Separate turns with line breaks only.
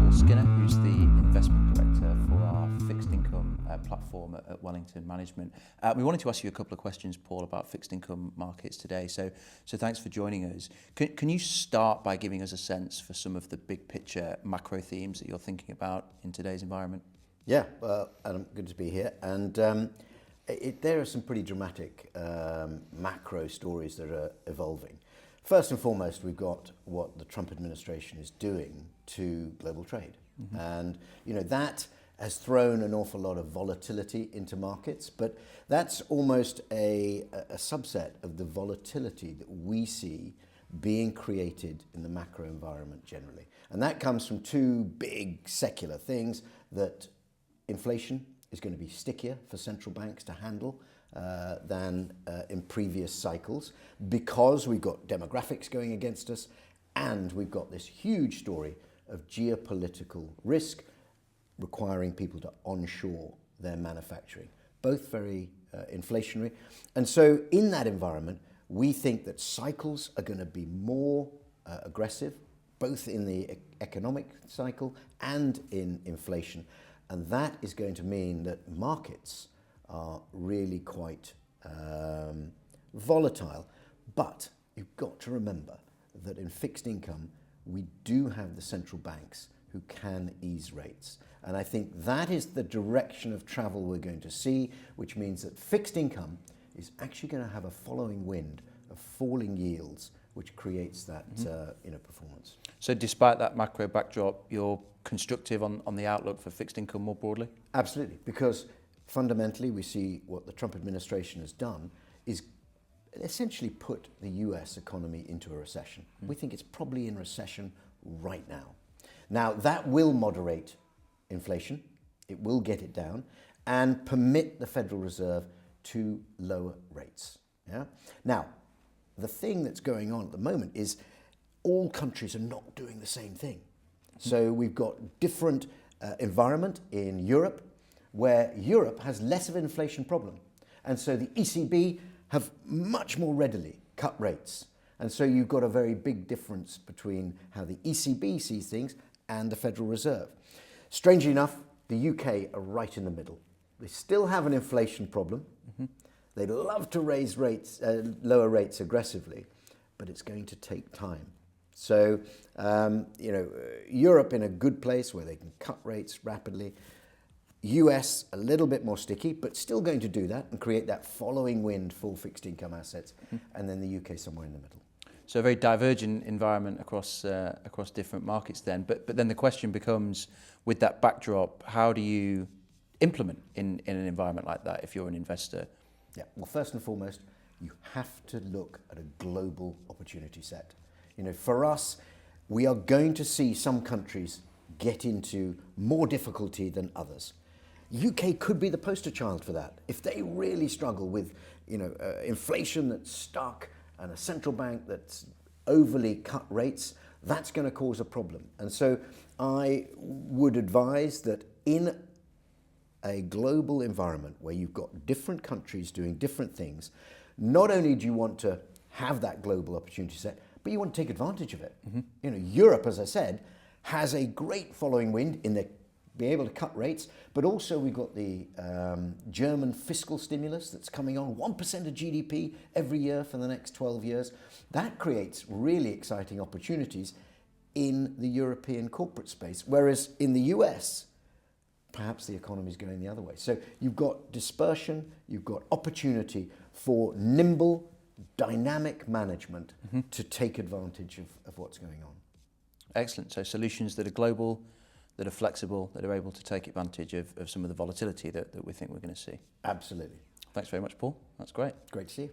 Paul Skinner, who's the investment director for our fixed income platform at Wellington Management. We wanted to ask you a couple of questions, Paul, about fixed income markets today. So thanks for joining us. Can you start by giving us a sense for some of the big picture macro themes that you're thinking about in today's environment?
Yeah, Adam, good to be here. And there are some pretty dramatic macro stories that are evolving. First and foremost, we've got what the Trump administration is doing to global trade. Mm-hmm. And, that has thrown an awful lot of volatility into markets, but that's almost a subset of the volatility that we see being created in the macro environment generally. And that comes from two big secular things: that inflation is going to be stickier for central banks to handle than in previous cycles, because we've got demographics going against us, and we've got this huge story of geopolitical risk requiring people to onshore their manufacturing, both very inflationary. And so in that environment, we think that cycles are going to be more aggressive, both in the economic cycle and in inflation. And that is going to mean that markets are really quite volatile. But you've got to remember that in fixed income, we do have the central banks who can ease rates. And I think that is the direction of travel we're going to see, which means that fixed income is actually going to have a following wind of falling yields, which creates that performance.
So despite that macro backdrop, you're constructive on the outlook for fixed income more broadly?
Absolutely, because fundamentally we see what the Trump administration has done is essentially put the US economy into a recession. We think it's probably in recession right now. Now, that will moderate inflation, it will get it down, and permit the Federal Reserve to lower rates. Yeah? Now, the thing that's going on at the moment is all countries are not doing the same thing. So we've got different environment in Europe, where Europe has less of an inflation problem. And so the ECB have much more readily cut rates. And so you've got a very big difference between how the ECB sees things and the Federal Reserve. Strangely enough, the UK are right in the middle. They still have an inflation problem. Mm-hmm. They'd love to raise rates, lower rates aggressively, but it's going to take time. So, Europe in a good place where they can cut rates rapidly. US a little bit more sticky, but still going to do that and create that following wind for fixed income assets. Mm-hmm. And then the UK somewhere in the middle.
So a very divergent environment across different markets then. But then the question becomes, with that backdrop, how do you implement in an environment like that if you're an investor?
Yeah, well, first and foremost, you have to look at a global opportunity set. For us, we are going to see some countries get into more difficulty than others. UK could be the poster child for that. If they really struggle with, inflation that's stuck and a central bank that's overly cut rates, that's going to cause a problem. And so I would advise that in a global environment where you've got different countries doing different things, not only do you want to have that global opportunity set, but you want to take advantage of it. Mm-hmm. Europe, as I said, has a great following wind in their being able to cut rates, but also we've got the German fiscal stimulus that's coming on, 1% of GDP every year for the next 12 years. That creates really exciting opportunities in the European corporate space, whereas in the US, perhaps the economy is going the other way. So you've got dispersion, you've got opportunity for nimble, dynamic management to take advantage of what's going on.
Excellent. So solutions that are global, that are flexible, that are able to take advantage of some of the volatility that we think we're going to see.
Absolutely.
Thanks very much, Paul. That's great.
Great to see you.